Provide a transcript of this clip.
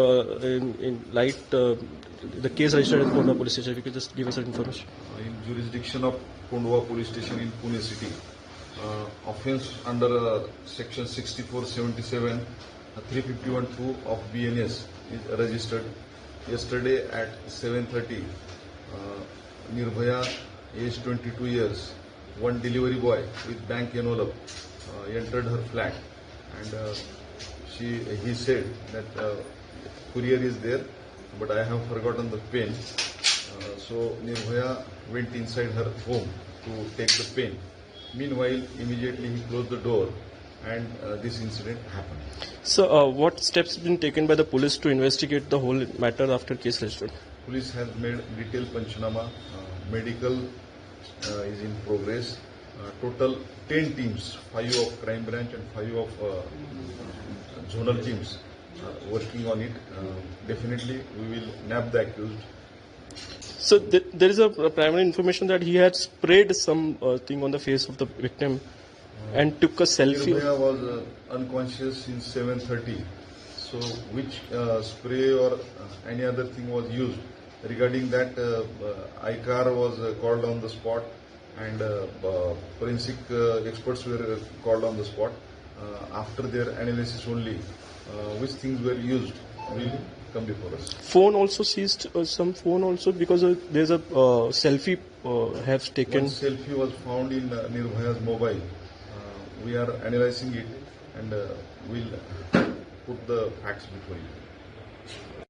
in light the case registered in Kondwa police station? If you could just give us that information. In jurisdiction of Kondwa police station in Pune city, offence under section 6477 351(2) of BNS is registered. Yesterday at 7:30, Nirbhaya, age 22 years, one delivery boy with bank envelope entered her flat, and he said that courier is there, but I have forgotten the pen. So Nirbhaya went inside her home to take the pen. Meanwhile, immediately he closed the door, and this incident happened. So, what steps have been taken by the police to investigate the whole matter after case registered? Police has made detailed panchanama. Medical is in progress. Total 10 teams, 5 of crime branch and 5 of zonal teams working on it. Definitely, we will nab the accused. So there is a primary information that he had sprayed some thing on the face of the victim and took a selfie. Nirbhaya was unconscious since 7:30. So which spray or any other thing was used? Regarding that, ICAR was called on the spot, and forensic experts were called on the spot. After their analysis only, which things were used will come before us. Phone also seized, some phone also, because there's a selfie have taken. One selfie was found in Nirbhaya's mobile. We are analyzing it, and we'll put the facts before you.